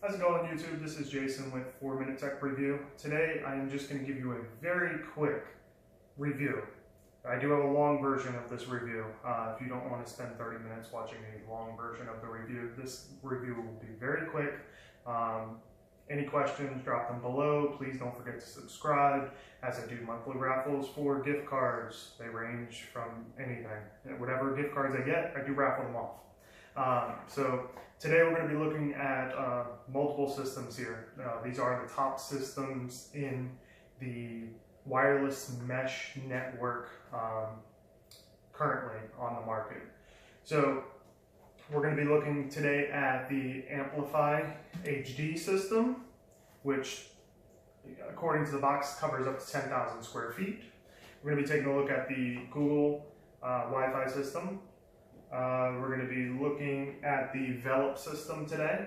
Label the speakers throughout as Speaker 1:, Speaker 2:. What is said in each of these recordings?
Speaker 1: How's it going, YouTube? This is Jason with 4-Minute Tech Review. Today I am just going to give you a very quick review. I do have a long version of this review. If you don't want to spend 30 minutes watching a long version of the review, this review will be very quick. Any questions, drop them below. Please don't forget to subscribe, as I do monthly raffles for gift cards. They range from anything. Whatever gift cards I get, I do raffle them off. So today we're going to be looking at multiple systems here. These are the top systems in the wireless mesh network currently on the market. So we're going to be looking today at the Amplifi HD system, which according to the box covers up to 10,000 square feet. We're going to be taking a look at the Google Wi-Fi system. We're going to be looking at the Velop system today.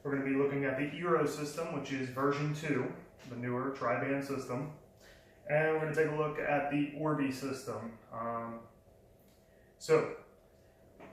Speaker 1: We're going to be looking at the Eero system, which is version 2, the newer tri-band system. And we're going to take a look at the Orbi system. So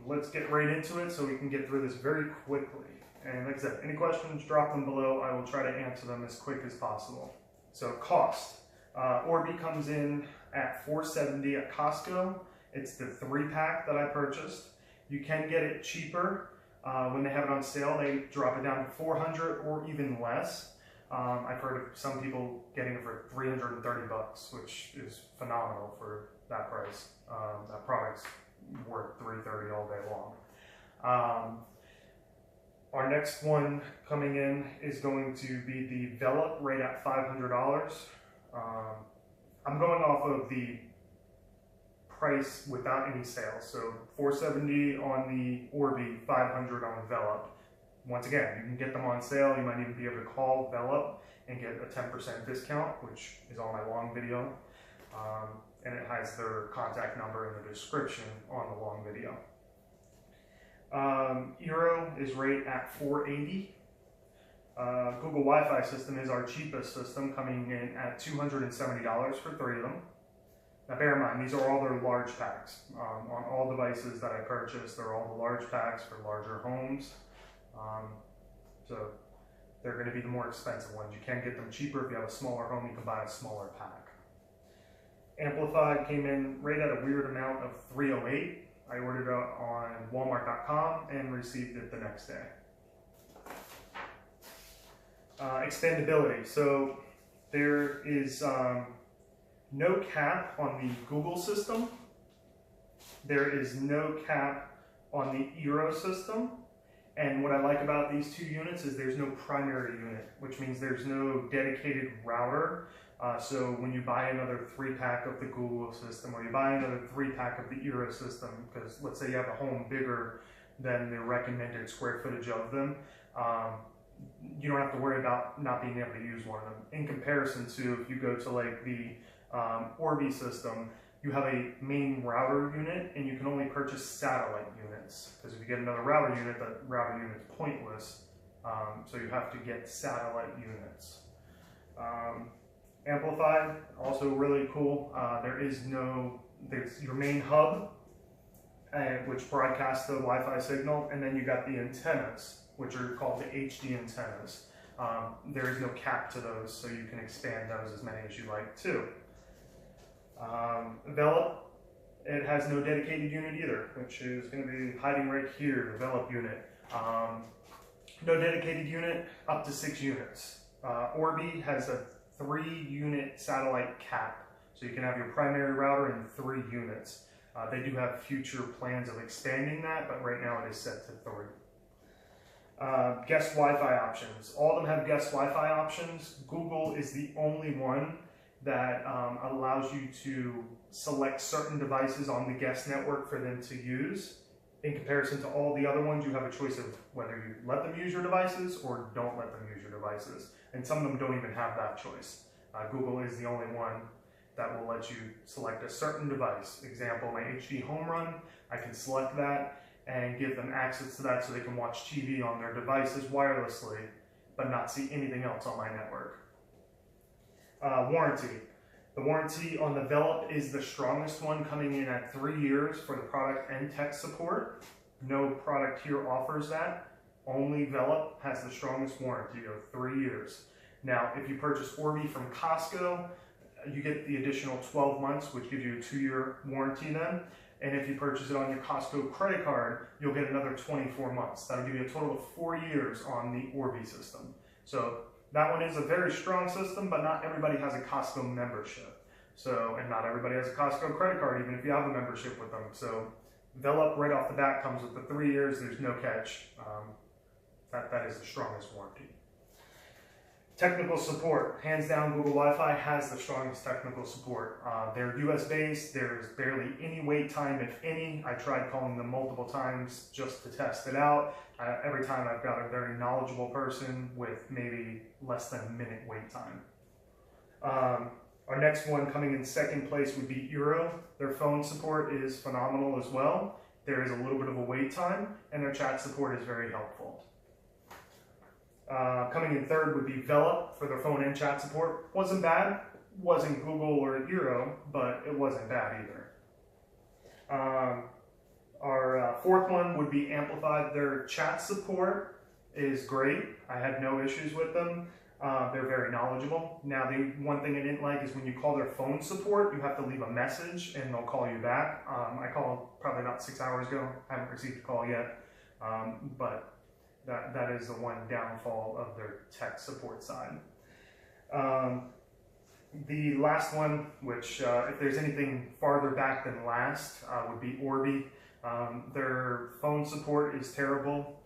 Speaker 1: let's get right into it so we can get through this very quickly. And like I said, any questions, drop them below. I will try to answer them as quick as possible. So cost. Orbi comes in at $470 at Costco. It's the 3-pack that I purchased. You can get it cheaper. When they have it on sale, they drop it down to $400 or even less. I've heard of some people getting it for $330, which is phenomenal for that price. That product's worth $330 all day long. Our next one coming in is going to be the Velop, right at $500. I'm going off of the price without any sales, so $470 on the Orbi, $500 on the Velop. Once again, you can get them on sale. You might even be able to call Velop and get a 10% discount, which is on my long video. And it has their contact number in the description on the long video. Eero is right at $480. Google Wi-Fi system is our cheapest system, coming in at $270 for 3 of them. Now bear in mind, these are all their large packs. On all devices that I purchased, they're all the large packs for larger homes. So they're going to be the more expensive ones. You can get them cheaper if you have a smaller home. You can buy a smaller pack. Amplifi came in right at a weird amount of $308. I ordered it on Walmart.com and received it the next day. Expandability. So there is no cap on the Google system. There is no cap on the Eero system. And what I like about these two units is there's no primary unit, which means there's no dedicated router. So when you buy another 3-pack of the Google system, or you buy another 3-pack of the Eero system, because let's say you have a home bigger than the recommended square footage of them, you don't have to worry about not being able to use one of them. In comparison to if you go to like the Orbi system, you have a main router unit and you can only purchase satellite units. Because if you get another router unit, that router unit is pointless. So you have to get satellite units. Amplifi, also really cool. There's your main hub, which broadcasts the Wi-Fi signal, and then you got the antennas, which are called the HD antennas. There is no cap to those, so you can expand those as many as you like too. Velop, it has no dedicated unit either, which is going to be hiding right here, the Velop unit. No dedicated unit, up to 6 units. Orbi has a 3-unit satellite cap, so you can have your primary router in 3 units. They do have future plans of expanding that, but right now it is set to 3. Guest Wi-Fi options. All of them have guest Wi-Fi options. Google is the only one that allows you to select certain devices on the guest network for them to use. In comparison to all the other ones, you have a choice of whether you let them use your devices or don't let them use your devices. And some of them don't even have that choice. Google is the only one that will let you select a certain device. Example, my HD home run, I can select that and give them access to that so they can watch TV on their devices wirelessly, but not see anything else on my network. Warranty. The warranty on the Velop is the strongest one, coming in at 3 years for the product and tech support. No product here offers that. only Velop has the strongest warranty of 3 years. Now, if you purchase Orbi from Costco, you get the additional 12 months, which gives you a 2-year warranty then. And if you purchase it on your Costco credit card, you'll get another 24 months. That'll give you a total of 4 years on the Orbi system. So that one is a very strong system, but not everybody has a Costco membership. So, and not everybody has a Costco credit card, even if you have a membership with them. So Velop right off the bat comes with the 3 years. There's no catch. That is the strongest warranty. Technical support, hands down, Google Wi-Fi has the strongest technical support. They're US based, there's barely any wait time, if any. I tried calling them multiple times just to test it out. Every time I've got a very knowledgeable person with maybe less than a minute wait time. Our next one coming in second place would be Eero. Their phone support is phenomenal as well. There is a little bit of a wait time, and their chat support is very helpful. Coming in third would be Velop for their phone and chat support. Wasn't bad, wasn't Google or Eero, but it wasn't bad either. Our fourth one would be Amplifi. Their chat support is great. I had no issues with them. They're very knowledgeable. Now, the one thing I didn't like is when you call their phone support, you have to leave a message and they'll call you back. I called probably about 6 hours ago. I haven't received a call yet, but that is the one downfall of their tech support side. The last one, which if there's anything farther back than last, would be Orbi. Their phone support is terrible.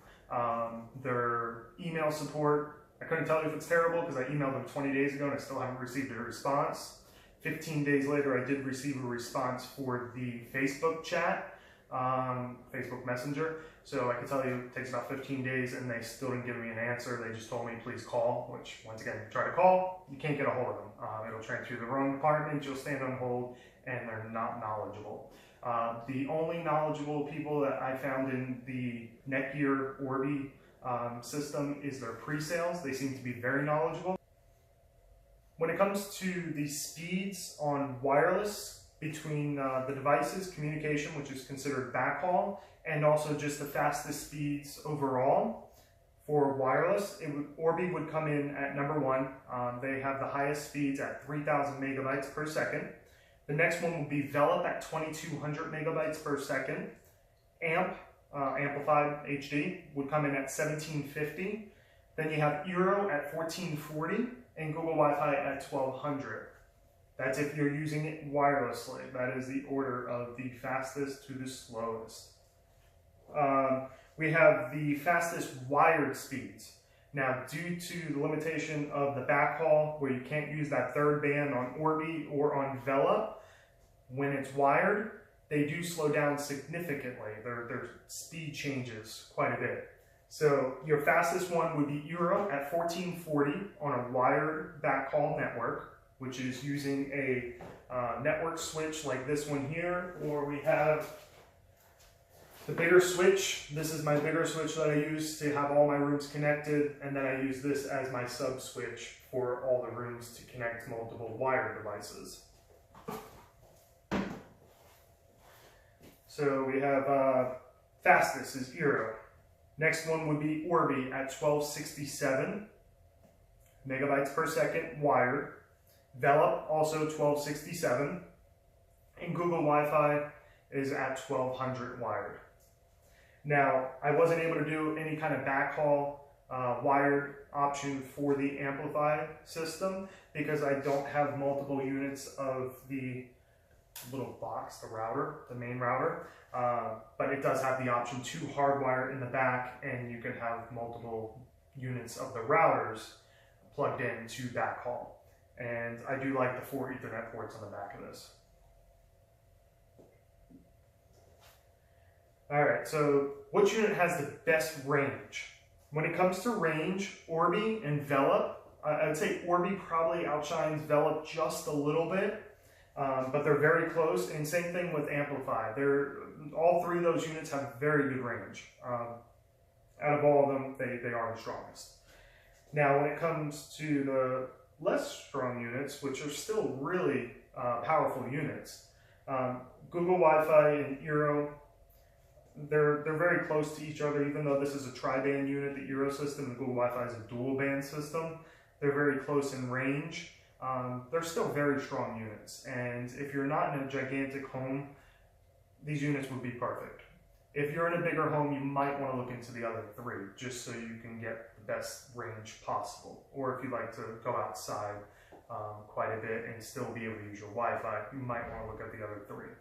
Speaker 1: Their email support, I couldn't tell you if it's terrible because I emailed them 20 days ago and I still haven't received a response. 15 days later, I did receive a response for the Facebook chat, Facebook Messenger. So I can tell you it takes about 15 days and they still didn't give me an answer. They just told me, please call, which once again, try to call, you can't get a hold of them. It'll transfer you to the wrong department, you'll stand on hold, and they're not knowledgeable. The only knowledgeable people that I found in the Netgear Orbi system is their pre-sales. They seem to be very knowledgeable. When it comes to the speeds on wireless between the devices, communication, which is considered backhaul, and also just the fastest speeds overall for wireless, Orbi would come in at number 1. They have the highest speeds at 3,000 megabytes per second. The next one will be Velop at 2,200 megabytes per second. Amplifi HD would come in at 1,750. Then you have Eero at 1,440 and Google Wi-Fi at 1,200. That's if you're using it wirelessly. That is the order of the fastest to the slowest. We have the fastest wired speeds. Now, due to the limitation of the backhaul, where you can't use that third band on Orbi or on Velop, when it's wired, they do slow down significantly. Their speed changes quite a bit. So your fastest one would be Eero at 1,440 on a wired backhaul network, which is using a network switch like this one here, or we have the bigger switch. This is my bigger switch that I use to have all my rooms connected, and then I use this as my sub switch for all the rooms to connect multiple wired devices. So we have fastest is Eero. Next one would be Orbi at 1,267 megabytes per second wired. Velop also 1,267, and Google Wi-Fi is at 1,200 wired. Now, I wasn't able to do any kind of backhaul wired option for the Amplifi system because I don't have multiple units of the little box, the router, the main router, but it does have the option to hardwire in the back, and you can have multiple units of the routers plugged in to backhaul. And I do like the 4 Ethernet ports on the back of this. Alright, so which unit has the best range? When it comes to range, Orbi and Velop, I would say Orbi probably outshines Velop just a little bit, but they're very close, and same thing with Amplifi. All 3 of those units have very good range. Out of all of them, they are the strongest. Now, when it comes to the less strong units, which are still really powerful units, Google Wi-Fi and Eero, They're very close to each other, even though this is a tri-band unit, the Eero system, the Google Wi-Fi is a dual band system. They're very close in range. They're still very strong units, and if you're not in a gigantic home, these units would be perfect. If you're in a bigger home, you might want to look into the other three, just so you can get the best range possible. Or if you like to go outside quite a bit and still be able to use your Wi-Fi, you might want to look at the other three.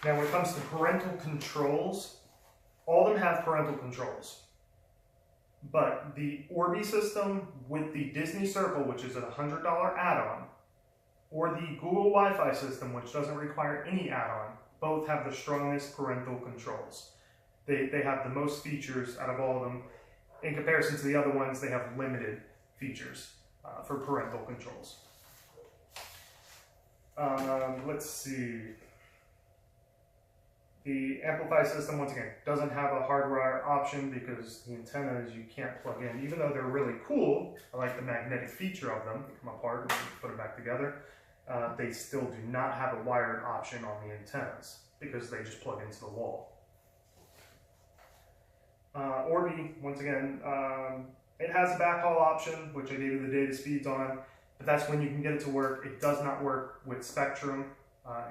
Speaker 1: Now, when it comes to parental controls, all of them have parental controls. But the Orbi system with the Disney Circle, which is a $100 add-on, or the Google Wi-Fi system, which doesn't require any add-on, both have the strongest parental controls. They have the most features out of all of them. In comparison to the other ones, they have limited features for parental controls. Let's see. The Amplifi system, once again, doesn't have a hardwire option because the antennas you can't plug in. Even though they're really cool, I like the magnetic feature of them. They come apart and you put them back together. They still do not have a wired option on the antennas because they just plug into the wall. Orbi, once again, it has a backhaul option, which I gave you the data speeds on, but that's when you can get it to work. It does not work with Spectrum.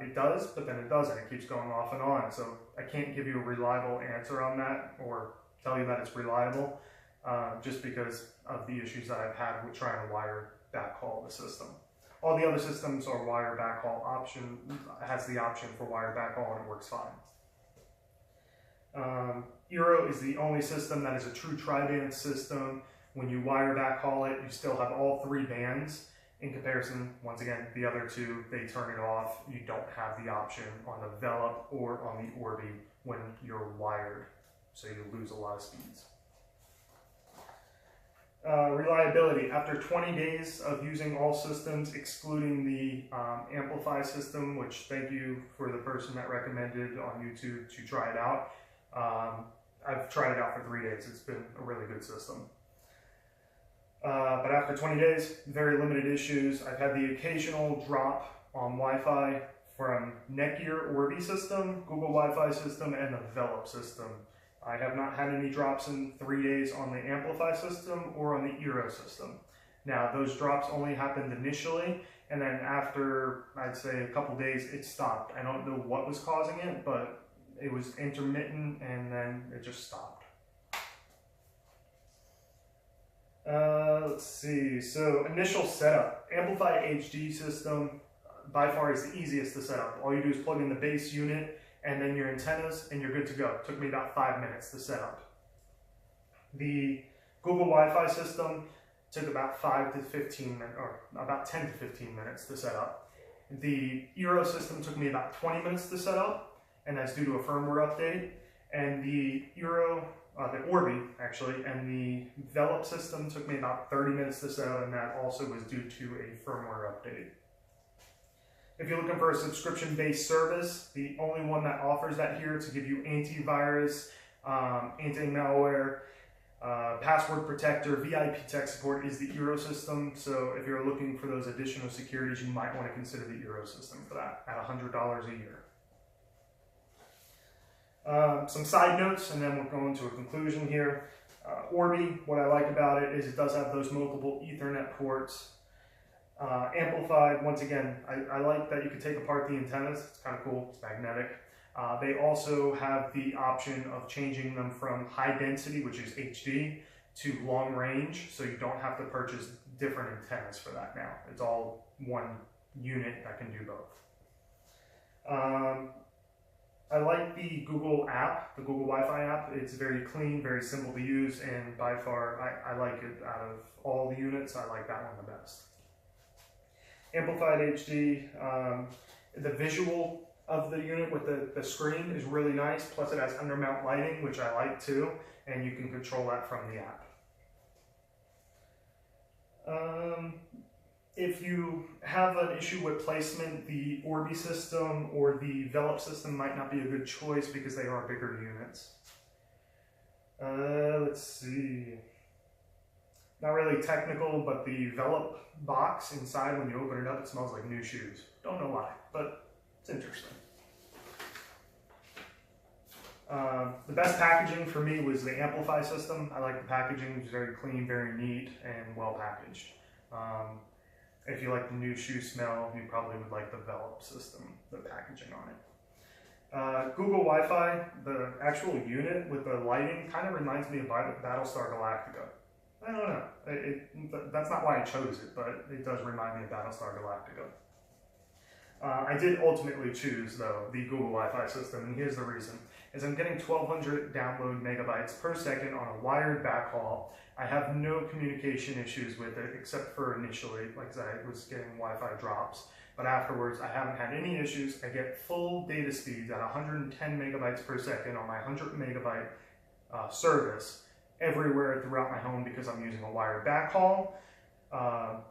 Speaker 1: It does, but then it doesn't. It keeps going off and on, so I can't give you a reliable answer on that or tell you that it's reliable just because of the issues that I've had with trying to wire backhaul the system. All the other systems are wire backhaul option, has the option for wire backhaul, and it works fine. Eero is the only system that is a true tri-band system. When you wire backhaul it, you still have all three bands. In comparison, once again, the other two, they turn it off. You don't have the option on the Velop or on the Orbi when you're wired, so you lose a lot of speeds. Reliability. After 20 days of using all systems, excluding the Amplifi system, which thank you for the person that recommended on YouTube to try it out. I've tried it out for 3 days. It's been a really good system. But after 20 days, very limited issues. I've had the occasional drop on Wi-Fi from Netgear Orbi system, Google Wi-Fi system, and the Velop system. I have not had any drops in 3 days on the Amplifi system or on the Eero system. Now, those drops only happened initially, and then after, I'd say, a couple days, it stopped. I don't know what was causing it, but it was intermittent, and then it just stopped. Let's see, so initial setup. Amplifi HD system by far is the easiest to set up. All you do is plug in the base unit and then your antennas and you're good to go. It took me about 5 minutes to set up. The Google Wi-Fi system took about 5 to 15 minutes, or about 10 to 15 minutes to set up. The Eero system took me about 20 minutes to set up, and that's due to a firmware update. And the Eero, the Orbi actually, and the Velop system took me about 30 minutes to set up, and that also was due to a firmware update. If you're looking for a subscription-based service, the only one that offers that here to give you antivirus, anti-malware, password protector, VIP tech support is the Eero system. So if you're looking for those additional securities, you might want to consider the Eero system for that at $100 a year. Some side notes, and then we'll go into a conclusion here. Orbi, what I like about it is it does have those multiple Ethernet ports. Amplified, once again, I like that you can take apart the antennas. It's kind of cool. It's magnetic. They also have the option of changing them from high density, which is HD, to long range, so you don't have to purchase different antennas for that now. It's all one unit that can do both. I like the Google app, the Google Wi-Fi app. It's very clean, very simple to use, and by far, I like it. Out of all the units, I like that one the best. Amplified HD, the visual of the unit with the screen is really nice, plus it has undermount lighting, which I like too, and you can control that from the app. If you have an issue with placement, the Orbi system or the Velop system might not be a good choice because they are bigger units. Let's see. Not really technical, but the Velop box inside, when you open it up, it smells like new shoes. Don't know why, but it's interesting. The best packaging for me was the Amplifi system. I like the packaging. It's very clean, very neat, and well packaged. If you like the new shoe smell, you probably would like the Velop system, the packaging on it. Google Wi-Fi, the actual unit with the lighting kind of reminds me of Battlestar Galactica. I don't know. That's not why I chose it, but it does remind me of Battlestar Galactica. I did ultimately choose, though, the Google Wi-Fi system, and here's the reason. Is I'm getting 1,200 download megabytes per second on a wired backhaul. I have no communication issues with it, except for initially, like I said, I was getting Wi-Fi drops. But afterwards, I haven't had any issues. I get full data speeds at 110 megabytes per second on my 100 megabyte service everywhere throughout my home because I'm using a wired backhaul. I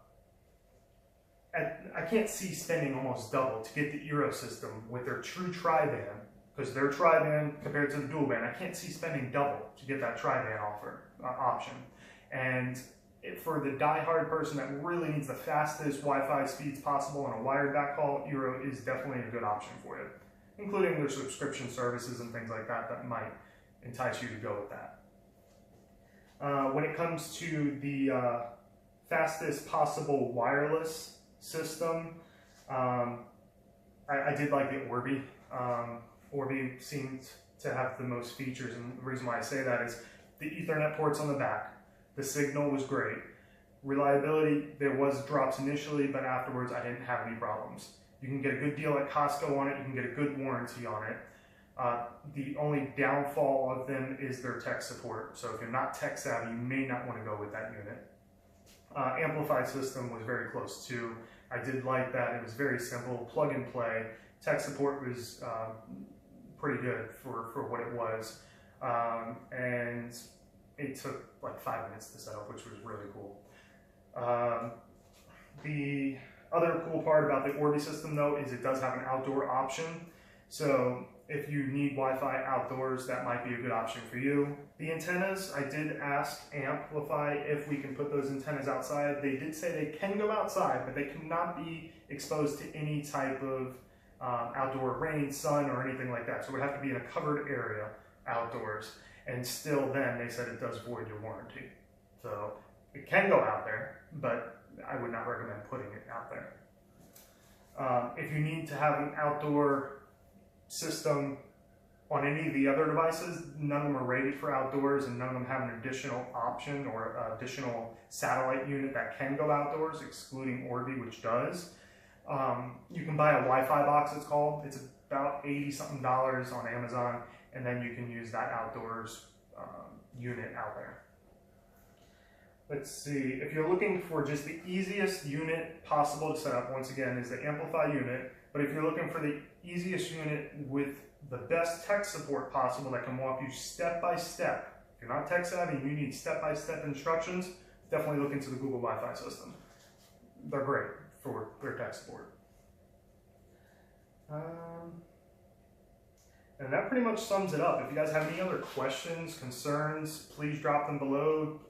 Speaker 1: can't see spending almost double to get the Eero system with their true tri-band, because their tri-band compared to the dual band, I can't see spending double to get that tri-band option. And for the die-hard person that really needs the fastest Wi-Fi speeds possible on a wired backhaul, Eero is definitely a good option for you, including their subscription services and things like that that might entice you to go with that. When it comes to the fastest possible wireless system, I did like the Orbi. Orbi seemed to have the most features, and the reason why I say that is the Ethernet ports on the back. The signal was great. Reliability, there was drops initially, but afterwards I didn't have any problems. You can get a good deal at Costco on it, you can get a good warranty on it. The only downfall of them is their tech support. So if you're not tech savvy, you may not want to go with that unit. Amplifi system was very close too. I did like that. It was very simple, plug and play. Tech support was pretty good for what it was. And it took like 5 minutes to set up, which was really cool. The other cool part about the Orbi system though is it does have an outdoor option. So if you need Wi-Fi outdoors, that might be a good option for you. The antennas, I did ask Amplifi if we can put those antennas outside. They did say they can go outside, but they cannot be exposed to any type of outdoor rain, sun, or anything like that. So it would have to be in a covered area outdoors. And still then, they said it does void your warranty. So it can go out there, but I would not recommend putting it out there. If you need to have an outdoor system on any of the other devices, none of them are rated for outdoors, and none of them have an additional option or additional satellite unit that can go outdoors, excluding Orbi, which does. You can buy a Wi-Fi box, it's called. It's about $80-something on Amazon, and then you can use that outdoors unit out there. Let's see, if you're looking for just the easiest unit possible to set up, once again, is the Amplifi unit. But if you're looking for the easiest unit with the best tech support possible that can walk you step by step, if you're not tech savvy and you need step-by-step instructions, definitely look into the Google Wi-Fi system. They're great for their tech support. And that pretty much sums it up. If you guys have any other questions, concerns, please drop them below.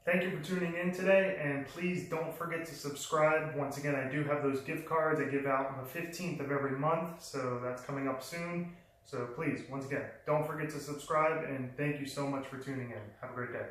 Speaker 1: Thank you for tuning in today, and please don't forget to subscribe. Once again, I do have those gift cards I give out on the 15th of every month, so that's coming up soon. So please, once again, don't forget to subscribe, and thank you so much for tuning in. Have a great day.